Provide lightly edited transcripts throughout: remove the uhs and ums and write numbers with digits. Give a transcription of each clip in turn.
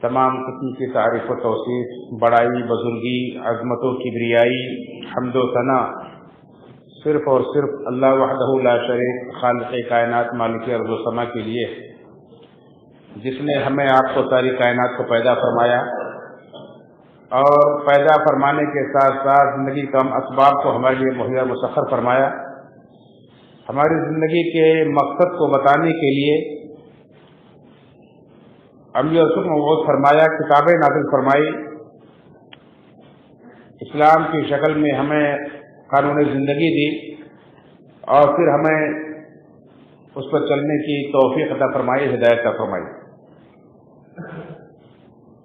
تمام قسم کی تعریف و توصیف، بڑائی، بزرگی، عظمت و کبریائی، حمد و ثنا صرف اور صرف اللہ وحدہ لا شریک خالق کائنات مالک ارض و سما کے لیے، جس نے ہمیں آپ کو ساری کائنات کو پیدا فرمایا اور پیدا فرمانے کے ساتھ ساتھ زندگی کے اسباب کو ہمارے لیے مہیا مسخر فرمایا، ہماری زندگی کے مقصد کو بتانے کے لیے انبیاء رسول مبعوث فرمایا، کتابیں نازل فرمائی، اسلام کی شکل میں ہمیں قانون زندگی دی اور پھر ہمیں اس پر چلنے کی توفیق عطا فرمائی، ہدایت عطا فرمائی۔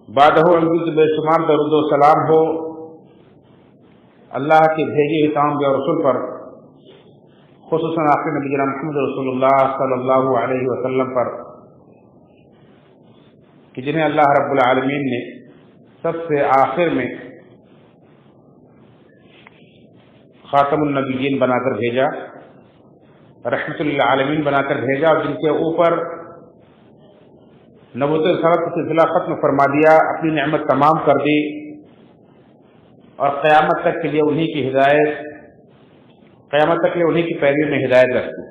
بعدہ انبیاء سے بے شمار درود و سلام ہو اللہ کی بھیجی ہوئی تمام انبیاء رسول پر، خصوصاً آخری نبی جناب محمد رسول اللہ صلی اللہ علیہ وسلم پر، کہ جنہیں اللہ رب العالمین نے سب سے آخر میں خاتم النبیین بنا کر بھیجا، رحمت للعالمین بنا کر بھیجا، اور جن کے اوپر نبوت رسالت کا سلسلہ ختم فرما دیا، اپنی نعمت تمام کر دی اور قیامت تک کے لیے انہی کی ہدایت، قیامت تک کے لیے انہی کی پیروی میں ہدایت رکھی۔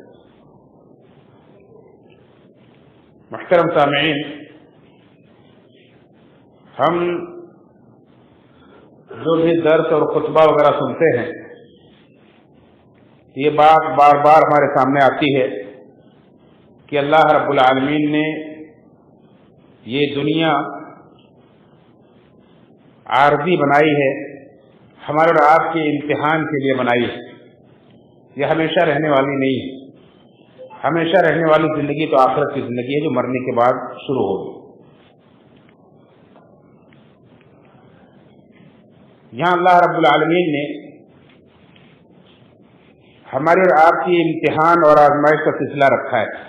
محترم سامعین، ہم جو بھی درس اور خطبہ وغیرہ سنتے ہیں، یہ بات بار بار ہمارے سامنے آتی ہے کہ اللہ رب العالمین نے یہ دنیا عارضی بنائی ہے، ہمارے اور آپ کے امتحان کے لیے بنائی ہے، یہ ہمیشہ رہنے والی نہیں ہے۔ ہمیشہ رہنے والی زندگی تو آخرت کی زندگی ہے جو مرنے کے بعد شروع ہوگی۔ یہاں اللہ رب العالمین نے ہمارے اور آپ کی امتحان اور آزمائش کا سلسلہ رکھا ہے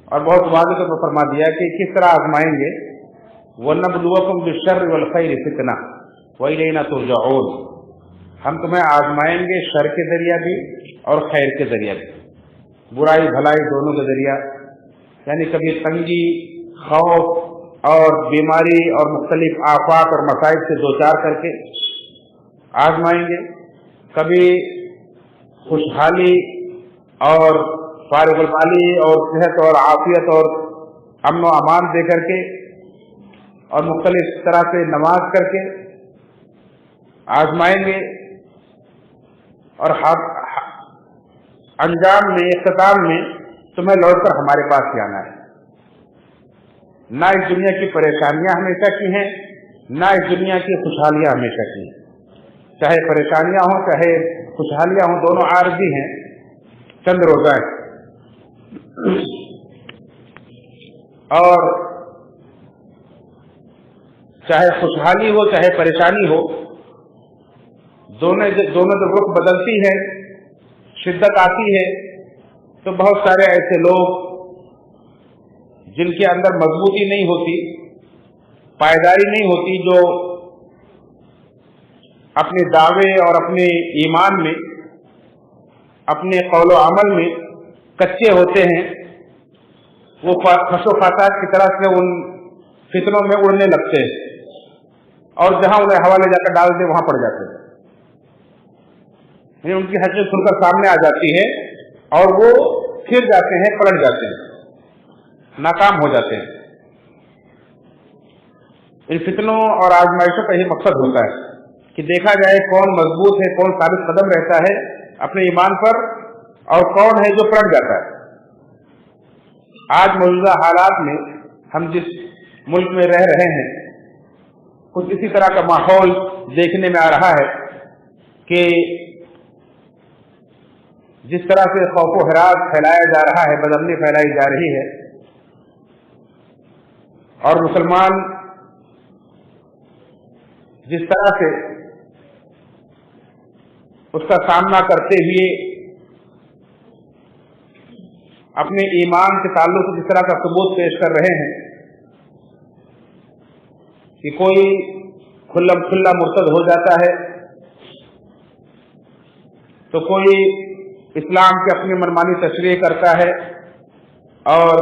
اور بہت واضح طور پر فرما دیا کہ کس طرح آزمائیں گے، وَنَبْلُوَكُمْ بِالشَّرِّ وَالْخَيْرِ فِتْنَةً وَإِلَيْنَا تُرْجَعُونَ، ہم تمہیں آزمائیں گے شر کے ذریعہ بھی اور خیر کے ذریعہ بھی، برائی بھلائی دونوں کے ذریعہ، یعنی کبھی تنگی، خوف اور بیماری اور مختلف آفات اور مصائب سے دوچار کر کے آزمائیں گے، کبھی خوشحالی اور فارغ البالی اور صحت اور عافیت اور امن و امان دے کر کے اور مختلف طرح سے نواز کر کے آزمائیں گے، اور انجام میں، اختتام میں تمہیں لوٹ کر ہمارے پاس ہی آنا ہے۔ نہ اس دنیا کی پریشانیاں ہمیشہ کی ہیں، نہ اس دنیا کی خوشحالیاں ہمیشہ کی ہیں، چاہے پریشانیاں ہوں چاہے خوشحالیاں ہوں، دونوں عارضی ہیں، چند روزہ ہیں، اور چاہے خوشحالی ہو چاہے پریشانی ہو، دونوں جب رخ بدلتی ہے، شدت آتی ہے، تو بہت سارے ایسے لوگ جن کے اندر مضبوطی نہیں ہوتی، پائیداری نہیں ہوتی، جو اپنے دعوے اور اپنے ایمان میں، اپنے قول و عمل میں کچے ہوتے ہیں، وہ خش و خاشاک کی طرح سے ان فتنوں میں اڑنے لگتے ہیں اور جہاں انہیں ہوا لے جا کر ڈال دے وہاں پڑ جاتے ہیں، یعنی ان کی حقیقت کھل کر سامنے آ جاتی ہے اور وہ پھر جاتے ہیں، پلٹ جاتے ہیں، ناکام ہو جاتے ہیں۔ ان فتنوں اور آزمائشوں کا یہ مقصد ہوتا ہے کہ دیکھا جائے کون مضبوط ہے، کون ثابت قدم رہتا ہے اپنے ایمان پر، اور کون ہے جو پلٹ جاتا ہے۔ آج موجودہ حالات میں ہم جس ملک میں رہ رہے ہیں، کچھ اسی طرح کا ماحول دیکھنے میں آ رہا ہے کہ جس طرح سے خوف و ہراس پھیلایا جا رہا ہے، بدامنی پھیلائی جا رہی ہے، اور مسلمان جس طرح سے اس کا سامنا کرتے ہوئے اپنے ایمان کے تعلق سے جس طرح کا ثبوت پیش کر رہے ہیں کہ کوئی کھلم کھلا مرتد ہو جاتا ہے تو کوئی اسلام کی اپنی منمانی تشریح کرتا ہے اور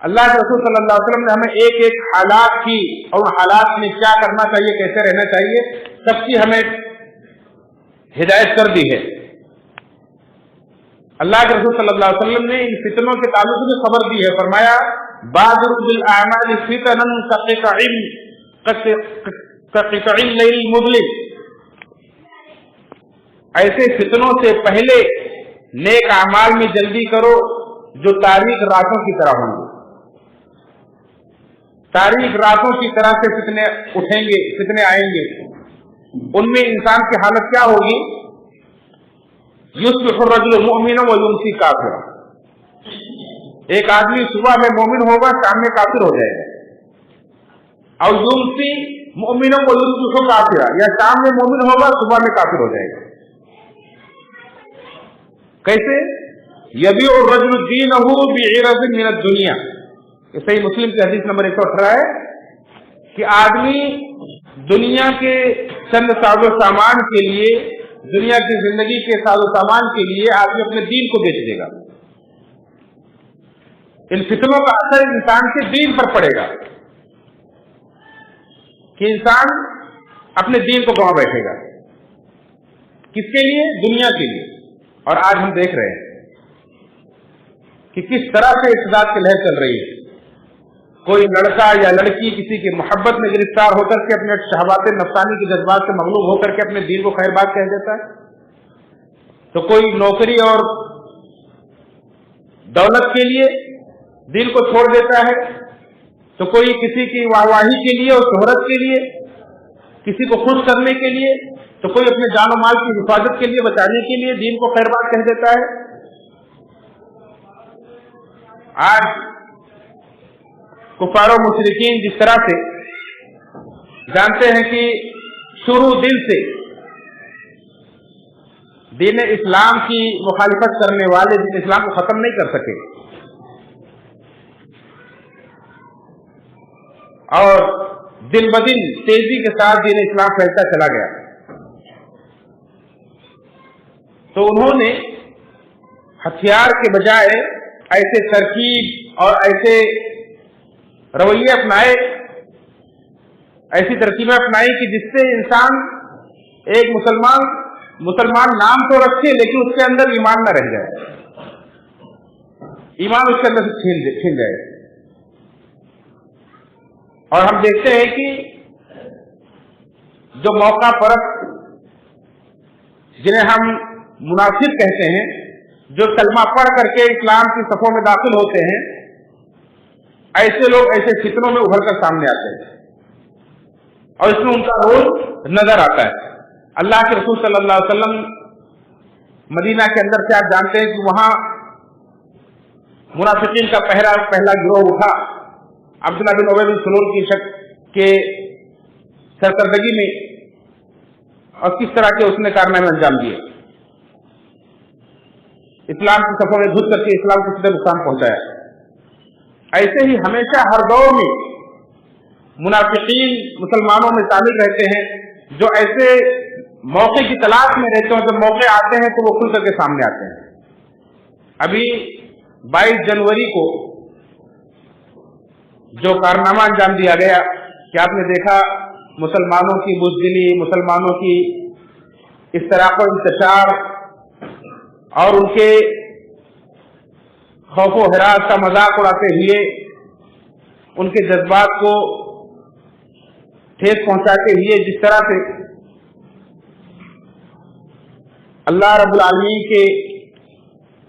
اللہ کے رسول صلی اللہ علیہ وسلم نے ہمیں ایک ایک حالات کی اور ان حالات میں کیا کرنا چاہیے، کیسے رہنا چاہیے، سب کی ہمیں ہدایت کر دی ہے۔ اللہ کے رسول صلی اللہ علیہ وسلم نے ان فتنوں کے تعلق میں خبر دی ہے، فرمایا بادر بالاعمال فتنا كقطع الليل المظلم، ایسے فتنوں سے پہلے نیک اعمال میں جلدی کرو جو تاریک راتوں کی طرح ہوں گے۔ تاریک راتوں کی طرح سے فتنے اٹھیں گے، فتنے آئیں گے، ان میں انسان کی حالت کیا ہوگی؟ یصبح الرجل مؤمنا ویمسی کافرا، ایک آدمی صبح میں مومن ہوگا، شام میں کافر ہو جائے گا، اور یمسی مؤمنا ویصبح کافرا، یا شام میں مومن ہوگا، صبح میں کافر ہو جائے گا۔ کیسے؟ یبیع الرجل دینہ بعرض من الدنیا، یہ صحیح مسلم کی حدیث نمبر 118 ہے کہ آدمی دنیا کے چند ساز و سامان کے لیے، دنیا کی زندگی کے ساز و سامان کے لیے آدمی اپنے دین کو بیچ دے گا۔ ان فتنوں کا اثر انسان کے دین پر پڑے گا کہ انسان اپنے دین کو گنوا بیٹھے گا۔ کس کے لیے؟ دنیا کے لیے۔ اور آج ہم دیکھ رہے ہیں کہ کس طرح سے ارتداد کی لہر چل رہی ہے۔ کوئی لڑکا یا لڑکی کسی کی محبت میں گرفتار ہو کر کے اپنے شہوات نفسانی کے جذبات سے مغلوب ہو کر کے اپنے دین کو خیر بات کہہ دیتا ہے، تو کوئی نوکری اور دولت کے لیے دین کو چھوڑ دیتا ہے، تو کوئی کسی کی واہواہی کے لیے اور شہرت کے لیے، کسی کو خوش کرنے کے لیے، تو کوئی اپنے جان و مال کی حفاظت کے لیے، بچانے کے لیے دین کو خیر بات کہہ دیتا ہے۔ آج کفار و مشرکین جس طرح سے جانتے ہیں کہ شروع دل سے دین اسلام کی مخالفت کرنے والے دین اسلام کو ختم نہیں کر سکے، اور دن بدن تیزی کے ساتھ دین اسلام پھیلتا چلا گیا، تو انہوں نے ہتھیار کے بجائے ایسے ترکیب اور ایسے رویے اپنائے، ایسی ترکیبیں اپنائی کہ جس سے انسان ایک مسلمان نام تو رکھے لیکن اس کے اندر ایمان نہ رہ جائے، ایمان اس کے اندر سے چھین جائے۔ اور ہم دیکھتے ہیں کہ جو موقع پرست، جنہیں ہم منافق کہتے ہیں، جو کلمہ پڑھ کر کے اسلام کی صفوں میں داخل ہوتے ہیں، ایسے لوگ ایسے فتنوں میں ابھر کر سامنے آتے ہیں، اور اس میں ان کا رول نظر آتا ہے۔ اللہ کے رسول صلی اللہ علیہ وسلم مدینہ کے اندر سے آپ جانتے ہیں کہ وہاں منافقین کا پہلا گروہ اٹھا عبداللہ بن ابی بن سلول کی شک کے سرکردگی میں، اور کس طرح کے اس نے کارنامے انجام دیے، اسلام کی صفوں میں گھس کر کے اسلام کو کتنے نقصان پہنچایا۔ ایسے ہی ہمیشہ ہر دور میں منافقین مسلمانوں میں شامل رہتے ہیں، جو ایسے موقع کی تلاش میں رہتے ہیں، جب موقع آتے ہیں تو وہ کھل کر کے سامنے آتے ہیں۔ ابھی 22 جنوری کو جو کارنامہ انجام دیا گیا کہ آپ نے دیکھا مسلمانوں کی بزدلی، مسلمانوں کی اشتراک و انتشار اور ان کے خوف و ہراس کا مذاق اڑاتے ہوئے ان کے جذبات کو ٹھیس پہنچاتے ہوئے جس طرح سے اللہ رب العالمین کے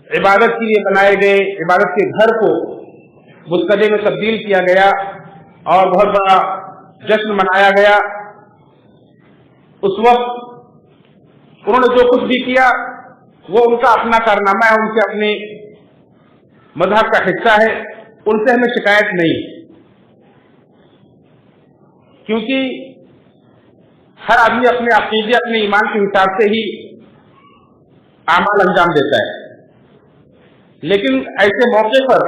عبادت کے لیے بنائے گئے عبادت کے گھر کو مسجد میں تبدیل کیا گیا اور بہت بڑا جشن منایا گیا، اس وقت انہوں نے جو کچھ بھی کیا وہ ان کا اپنا کارنامہ ہے، ان کے اپنے مذہب کا حصہ ہے، ان سے ہمیں شکایت نہیں، کیونکہ ہر آدمی اپنے عقیدے اپنے ایمان کے حساب سے ہی اعمال انجام دیتا ہے۔ لیکن ایسے موقع پر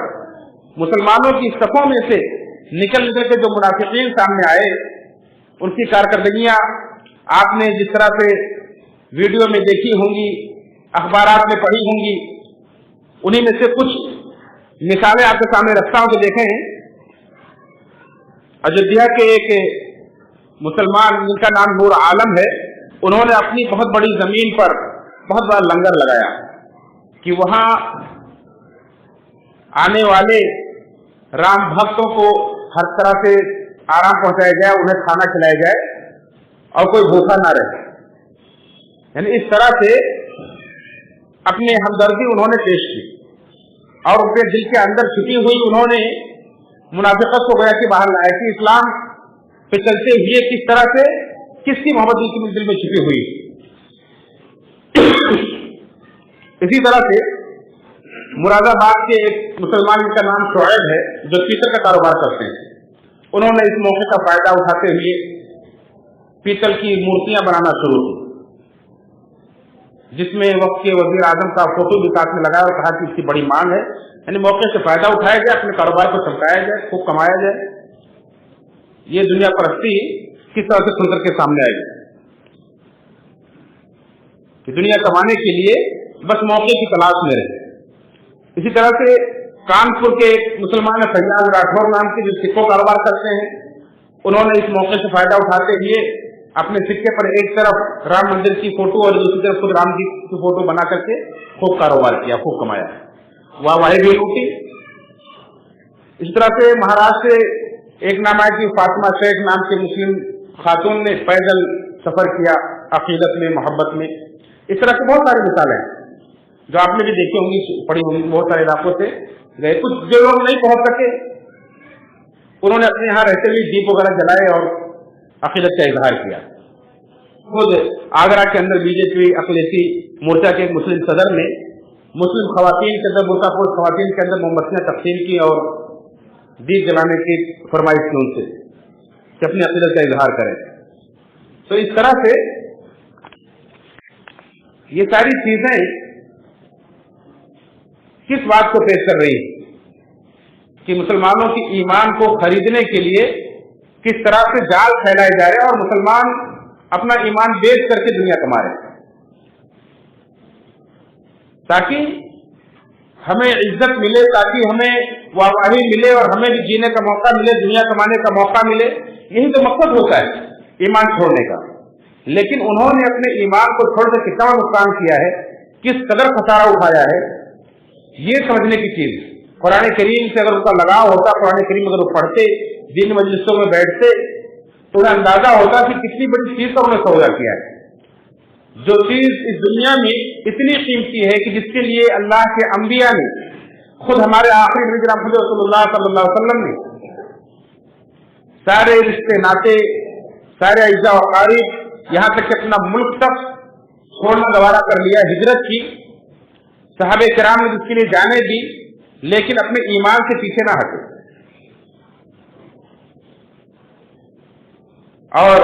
مسلمانوں کی صفوں میں سے نکل کے جو منافقین سامنے آئے، ان کی کارکردگیاں آپ نے جس طرح سے ویڈیو میں دیکھی ہوں گی، اخبارات میں پڑھی ہوں گی، انہی میں سے کچھ مثالیں آپ کے سامنے رکھتا ہوں کہ دیکھیں، اجودھیا کے ایک مسلمان جن کا نام نور عالم ہے، انہوں نے اپنی بہت بڑی زمین پر بہت بڑا لنگر لگایا کہ وہاں آنے والے رام بھکتوں کو ہر طرح سے آرام پہنچایا جائے، انہیں کھانا کھلایا جائے اور کوئی بھوکا نہ رہے۔ یعنی اس طرح سے اپنی ہمدردی انہوں نے پیش کی اور ان کے دل کے اندر چھپی ہوئی انہوں نے منافقت کو گویا کہ باہر لایا کہ اسلام پہ چلتے ہوئے کس طرح سے کس کی محبت ان کے دل میں چھپی ہوئی۔ اسی طرح سے مراد آباد کے ایک مسلمان کا نام شعیب ہے جو پیتل کا کاروبار کرتے ہیں، انہوں نے اس موقع کا فائدہ اٹھاتے ہوئے پیتل کی مورتیاں بنانا شروع کی، جس میں وقت کے وزیر اعظم کا فوٹو بھی ساتھ میں لگایا اور کہا کہ اس کی بڑی مانگ ہے، یعنی موقع سے فائدہ اٹھایا جائے، اپنے کاروبار کو چمکایا جائے، خوب کمایا جائے۔ یہ دنیا پرستی کس طرح سے کھل کر کے سامنے آئے گی کہ دنیا کمانے کے لیے بس موقع کی تلاش میں رہے۔ اسی طرح سے کانپور کے ایک مسلمان فیاض راٹھور نام کے جو سکوں کاروبار کرتے ہیں، انہوں نے اس موقع سے فائدہ اٹھاتے ہوئے اپنے سکے پر ایک طرف رام مندر کی فوٹو اور دوسری طرف خود رام جی کی فوٹو بنا کر کے خوب کاروبار کیا، خوب کمایا، واہ بھی لوٹی۔ اس طرح سے مہاراشٹر سے ایک نام ہے کہ فاطمہ شیخ نام کے مسلم خاتون نے پیدل سفر کیا عقیدت میں، محبت میں۔ اس طرح سے بہت ساری مثالیں ہیں جو آپ نے بھی دیکھی ہوں گی، پڑھی ہوں گی، بہت سارے علاقوں سے گئے، کچھ جو لوگ نہیں پہنچ سکے انہوں نے اپنے یہاں رہتے ہوئے دیپ وغیرہ جلائے اور عقیدت کا اظہار کیا۔ خود آگرہ کے اندر بی جے پی اقلیتی مورچہ کے ایک مسلم صدر نے مسلم خواتین کے اندر، برقع پوش خواتین کے اندر موم بتیاں تقسیم کی اور دیپ جلانے کی فرمائش کی ان سے کہ اپنی عقیدت کا اظہار کریں۔ تو اس طرح سے یہ ساری چیزیں کس بات کو پیش کر رہی ہے کہ مسلمانوں کی ایمان کو خریدنے کے لیے کس طرح سے جال پھیلائے جا رہے ہیں اور مسلمان اپنا ایمان بیچ کر کے دنیا کما رہے ہیں تاکہ ہمیں عزت ملے، تاکہ ہمیں واہواہی ملے اور ہمیں بھی جینے کا موقع ملے، دنیا کمانے کا موقع ملے۔ یہی تو مقصد ہوتا ہے ایمان چھوڑنے کا۔ لیکن انہوں نے اپنے ایمان کو چھوڑ کر کتنا نقصان کیا ہے، کس قدر خسارہ اٹھایا ہے، یہ سمجھنے کی چیز۔ قرآن کریم سے اگر ان کا لگاؤ ہوتا، قرآن کریم اگر وہ پڑھتے، دین مجلسوں میں بیٹھتے تو انہیں اندازہ ہوتا کہ کتنی بڑی چیز کا انہوں نے سودا کیا ہے، جو چیز اس دنیا میں اتنی قیمتی ہے کہ جس کے لیے اللہ کے انبیاء نے، خود ہمارے آخری نبی جناب رسول اللہ صلی اللہ علیہ وسلم نے سارے رشتے ناطے، سارے اعزاء و اقارب، یہاں تک کہ اپنا ملک تک چھوڑنا گوارا کر لیا، ہجرت کی، صحابہ کرام نے جس کے لیے جانے دی، لیکن اپنے ایمان سے پیچھے نہ ہٹے اور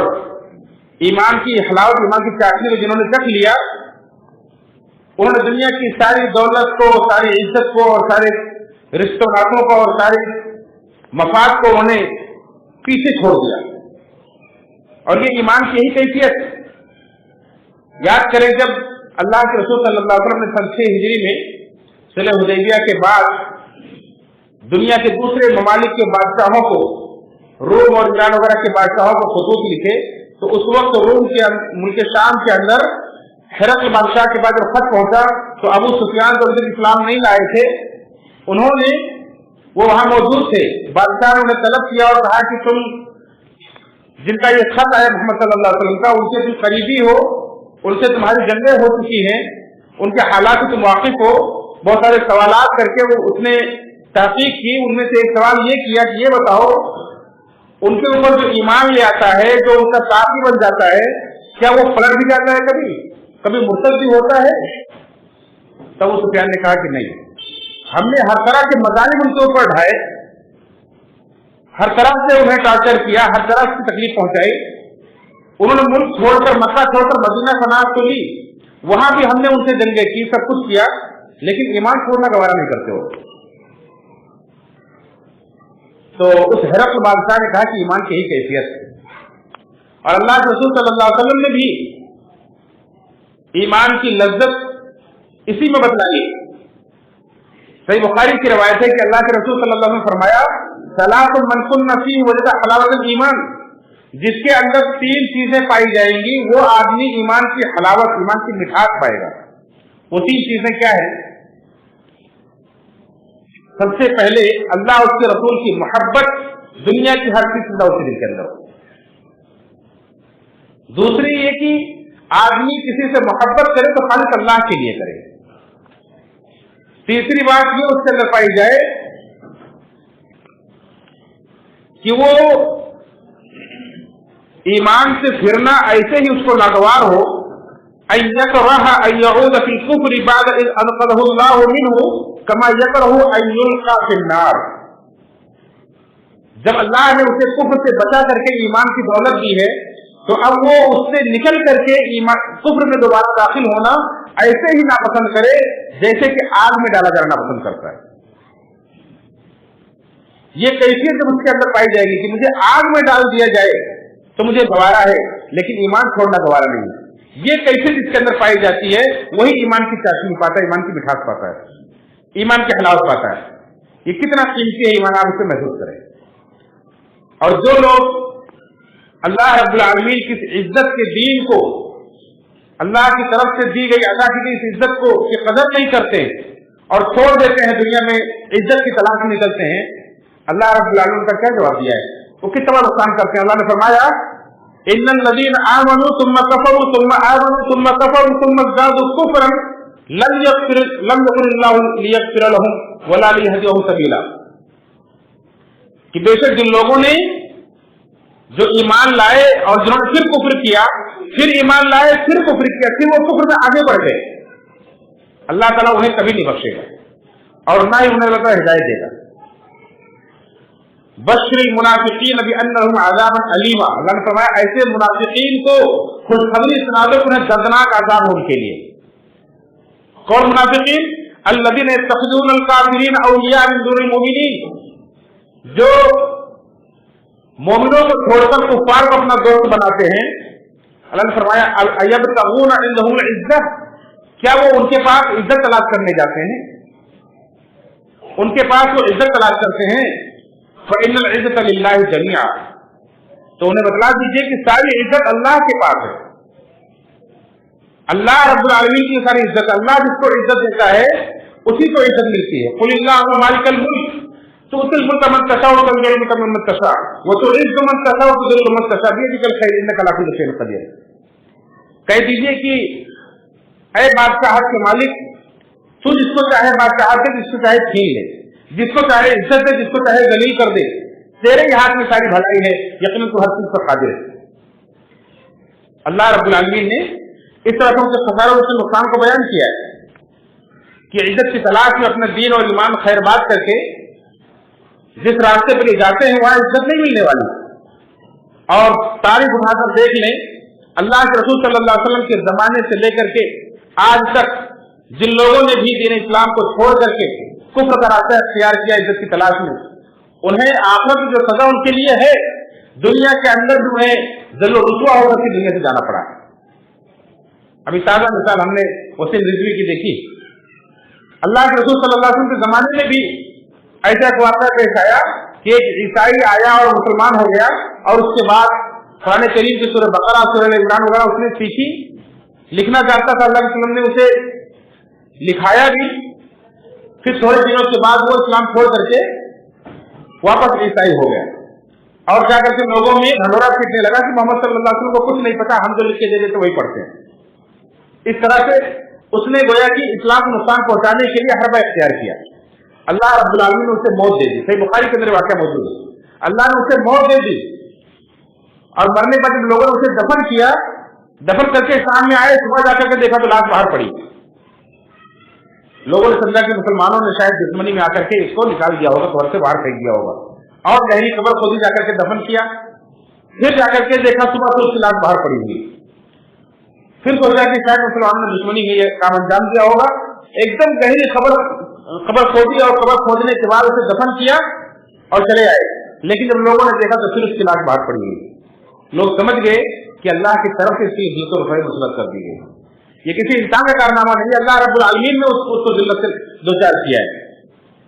ایمان کی حلاوت، ایمان کی چاشنی میں جنہوں نے چکھ لیا، انہوں نے دنیا کی ساری دولت کو، ساری عزت کو اور سارے رشتوں ناطوں کو اور سارے مفاد کو انہوں نے پیچھے چھوڑ دیا۔ اور یہ ایمان کی یہی کیفیت۔ یاد کریں جب اللہ کے رسول صلی اللہ علیہ وسلم نے سن 6 ہجری میں صلح حدیبیہ کے بعد دنیا کے دوسرے ممالک کے بادشاہوں کو، روم اور ایران وغیرہ کے بادشاہوں کو خطوط لکھے، تو اس وقت روم کے ملک شام کے اندر ہرقل بادشاہ کے بعد جب خط پہنچا تو ابو سفیان جو اسلام نہیں لائے تھے، انہوں نے، وہ وہاں موجود تھے، بادشاہ نے انہیں طلب کیا اور کہا کہ تم جن کا یہ خط ہے محمد صلی اللہ علیہ وسلم کا، ان سے تم قریبی ہو، ان سے تمہاری جنگیں ہو چکی ہیں، ان کے حالات سے تم واقف ہو۔ بہت سارے سوالات کر کے وہ اس نے تحقیق کی، ان میں سے ایک سوال یہ کیا کہ یہ بتاؤ ان کے اوپر جو ایمان لے آتا ہے، جو ان کا ساتھی بن جاتا ہے، کیا وہ پلٹ بھی جاتا ہے، کبھی مرتد بھی ہوتا ہے؟ تب ابو سفیان نے کہا کہ نہیں، ہم نے ہر طرح کے مظالم ان کے اوپر ڈھائے، ہر طرح سے انہیں ٹارچر کیا، ہر طرح سے تکلیف پہنچائی، انہوں نے ملک چھوڑ کر، مکہ چھوڑ کر مدینہ صنعت کو لی، وہاں بھی ہم نے ان سے جنگیں کی، سب کچھ کیا، لیکن ایمان چھوڑنا گوارا نہیں کرتے ہو۔ تو اس ہرقل بادشاہ نے کہا کہ ایمان کی یہی کیفیت ہے، اور اللہ کے رسول صلی اللہ علیہ وسلم نے بھی ایمان کی لذت اسی میں بتلائی صحیح بخاری کی روایت ہے کہ اللہ کے رسول صلی اللہ علیہ وسلم نے فرمایا ثلاث من کن فیہ وجد حلاوۃ الایمان، جس کے اندر 3 چیزیں پائی جائیں گی وہ آدمی ایمان کی حلاوت، ایمان کی مٹھاس پائے گا۔ وہ 3 چیزیں کیا ہیں؟ سب سے پہلے اللہ اس کے رسول کی محبت، دنیا کی ہر چیز سے اس کے دل کے اندر ہو۔ دوسری یہ کہ آدمی کسی سے محبت کرے تو خالص اللہ کے لیے کرے۔ تیسری بات یہ اس کے اندر پائی جائے کہ وہ ایمان سے پھرنا ایسے ہی اس کو ناگوار ہو، ان یکرہ ان یعود فی الکفر بعد اذ انقذہ اللہ منہ کما یکرہ ان یلقى فی النار۔ جب اللہ نے اسے کفر سے بچا کر کے ایمان کی دولت دی ہے تو اب وہ اس سے نکل کر کے کفر میں دوبارہ داخل ہونا ایسے ہی ناپسند کرے جیسے کہ آگ میں ڈالا جانا ناپسند کرتا ہے۔ یہ کیفیت جب اس کے اندر پائی جائے گی کہ مجھے آگ میں ڈال دیا جائے تو مجھے گوارا ہے لیکن ایمان چھوڑنا گوارا نہیں ہے، یہ کیفیت جس کے اندر پائی جاتی ہے وہی ایمان کی چاشنی پاتا ہے، ایمان کی مٹھاس پاتا ہے، ایمان کی حلاوت پاتا ہے۔ یہ کتنا قیمتی ہے ایمان، آپ اسے محسوس کریں۔ اور جو لوگ اللہ رب العالمین کی عزت کے دین کو، اللہ کی طرف سے دی گئی عطا کی گئی اس عزت کو کی قدر نہیں کرتے اور چھوڑ دیتے ہیں، دنیا میں عزت کی تلاش میں نکلتے ہیں، اللہ رب العالمین کا کیا جواب دیا ہے؟ وہ کتنا بڑا نقصان کرتے ہیں۔ اللہ نے فرمایا ان الذین آمنوا ثم کفروا ثم آمنوا ثم کفروا ثم ازدادوا کفرا لم یکن اللہ لیغفر لهم ولا لیہدیہم سبیلا، کہ بے شک جن لوگوں نے جو ایمان لائے اور جنہوں نے پھر کفر کیا، پھر ایمان لائے پھر کفر کیا، پھر وہ کفر میں آگے بڑھ گئے، اللہ تعالیٰ انہیں کبھی نہیں بخشے گا اور نہ ہی انہیں اللہ ہدایت دے گا۔ بشر المنافقین بان لهم عذابا الیما، اللہ نے فرمایا ایسے منافقین کو خوشخبری سنا دو انہیں دردناک عذاب ہو ان کے لیے۔ کون منافقین؟ الذین یتخذون الکافرین اولیاء من دون المؤمنین، جو مومنوں کو چھوڑ کر کفار کو اپنا دوست بناتے ہیں۔ اللہ نے فرمایا ایبتغون عندهم العزت، کیا وہ ان کے پاس عزت تلاش کرنے جاتے ہیں؟ ان کے پاس وہ عزت تلاش کرتے ہیں؟ فإن العزت للہ جميعا، تو انہیں بتلا دیجئے کہ ساری عزت اللہ کے پاس ہے، اللہ رب العالمین کی ساری عزت، اللہ جس کو عزت دیتا ہے اسی کو عزت ملتی ہے۔ قل اللہم مالک الملک تؤتی الملک من تشاء وتنزع الملک ممن تشاء وتعز من تشاء وتذل من تشاء بیدک الخیر انک علی کل شیء قدیر۔ کہہ دیجئے کہ اے بادشاہت کے مالک، تو جس کو چاہے بادشاہت دے، جس کو چاہے چھین لے، جس کو چاہے عزت دے، جس کو چاہے ذلیل کر دے، تیرے ہی ہاتھ میں ساری بھلائی ہے، یقیناً تو ہر چیز پر قادر ہے۔ اللہ رب العالمین نے اس طرح سے خساروں سے نقصان کو بیان کیا ہے کہ عزت کی تلاش میں اپنا دین اور ایمان خیر بات کر کے جس راستے پر یہ جاتے ہیں وہاں عزت نہیں ملنے والی۔ اور تاریخ اٹھا کر دیکھ لیں، اللہ کے رسول صلی اللہ علیہ وسلم کے زمانے سے لے کر کے آج تک جن لوگوں نے بھی دین اسلام کو چھوڑ کر کے کفر کا راستہ اختیار کیا عزت کی تلاش میں، انہیں آخرت کی جو سزا ان کے لیے ہے، دنیا کے اندر جو ہے ذل و رسوا ہو کر کے دنیا سے جانا پڑا۔ ابھی تازہ مثال ہم نے وسیم رضوی کی دیکھی، اللہ کے رسول صلی اللہ علیہ وسلم کے زمانے میں بھی ایسا ایک واقعہ پیش آیا کہ ایک عیسائی آیا اور مسلمان ہو گیا، اور اس کے بعد قرآن کریم کی سورہ بقرہ، سورہ عمران وغیرہ اس نے سیکھی، لکھنا چاہتا تھا، اللہ کے وسلم نے اسے لکھایا بھی، پھر تھوڑے دنوں کے بعد وہ اسلام چھوڑ کر کے واپس عیسائی ہو گیا اور جا کر کے لوگوں میں ڈھنڈورا پیٹنے لگا کہ محمد صلی اللہ علیہ وسلم کو کچھ نہیں پتا، ہم جو لکھ کے دے دیتے وہی پڑھتے ہیں۔ اس طرح سے اس نے گویا کہ اسلام کو نقصان پہنچانے کے لیے حربہ اختیار کیا۔ اللہ رب العالمین نے اسے موت دے دی، صحیح بخاری کے اندر واقعہ موجود ہے، اللہ نے اسے موت دے دی اور مرنے پر جب لوگوں نے اسے دفن کیا، دفن کر کے سامنے آئے، صبح جا کر کے دیکھا تو لاش باہر پڑی۔ لوگوں نے سمجھا کہ مسلمانوں نے شاید دشمنی میں آ کر کے اس کو نکال دیا ہوگا، گھر سے باہر پھینک دیا ہوگا، اور گہری قبر کھودی، جا کر کے دفن کیا، پھر جا کر کے دیکھا صبح تو اس کی لاش باہر پڑی ہوئی، پھر سوچا کہ شاید مسلمانوں نے دشمنی میں یہ کام انجام دیا ہوگا، ایک دم گہری قبر کھودی اور قبر کھودنے کے بعد اسے دفن کیا اور چلے آئے، لیکن جب لوگوں نے دیکھا تو پھر اس کی لاش باہر پڑی ہوئی۔ لوگ سمجھ گئے کہ اللہ کی طرف سے اس کی عزت و رفعت مسلط کر دی گئی، یہ کسی انسان کا کارنامہ نہیں، اللہ رب العالمین نے اس کو ذلت سے دوچار کیا ہے۔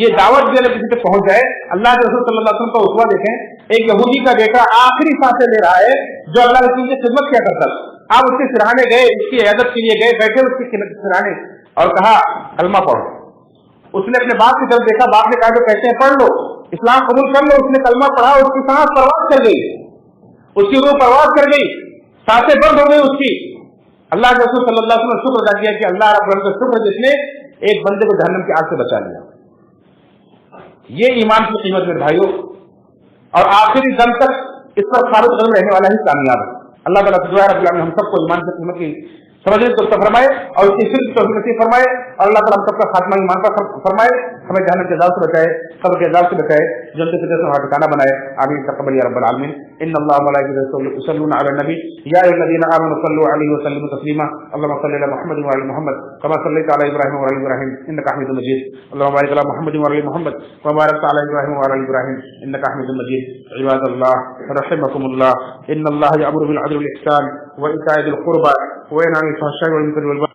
یہ دعوت بھی اگر کسی تک پہنچ جائے. اللہ کے رسول صلی اللہ علیہ وسلم کا اسوہ دیکھیں, ایک یہودی کا بیٹا آخری سانسیں لے رہا ہے جو اللہ رسول کی خدمت کیا کرتا تھا. آپ اس کے سراہنے گئے, اس کی عیادت کے لیے گئے, بیٹھے اس کے سراہنے اور کہا کلمہ پڑھو. اس نے اپنے باپ کی طرف دیکھا, باپ نے کہا جو کہتے ہیں پڑھ لو, اسلام قبول کر لو. اس نے کلمہ پڑھا, اس کی سانس پرواز کر گئی, اس کی روح پرواز کر گئی, سانسیں بند ہو گئی اس کی. اللہ کے رسول صلی اللہ علیہ وسلم نے شکر ادا کیا کہ اللہ رب العزت کا شکر جس نے ایک بندے کو جہنم کی آگ سے بچا لیا. یہ ایمان کی قیمت میں بھائیوں, اور آخری دم تک اس پر ثابت قدم رہنے والا ہی کامیاب ہے. اللہ تعالیٰ سے دعا ہے رب العالمین ہم سب کو ایمان کی قیمت کی سمجھنے کو فرمائے اور اس کی صرف توفیق نصیب فرمائے, اور اللہ تعالیٰ ہم سب کا خاتمہ ایمان پر فرمائے, ہمیں جہنم کے عذاب سے بچائے, قبر کے عذاب سے بچائے, جنت کے جیسا ٹھکانہ بنائے. آمین تقبل یا رب العالمین. ان اللہ وملائکتہ یصلون علی النبی یا ایھا الذین آمنوا صلوا علیہ وسلموا تسلیما. اللهم صل علی محمد وعلی محمد كما صلیت علی ابراہیم وعلی ابراہیم انک حمید مجید. اللهم بارک علی محمد وعلی محمد كما بارکت علی ابراہیم وعلی ابراہیم انک حمید مجید. عباد اللہ رحمکم اللہ, ان اللہ یأمر بالعدل والإحسان وإيتاء ذی القربى وينهى عن الفحشاء والمنکر والبغي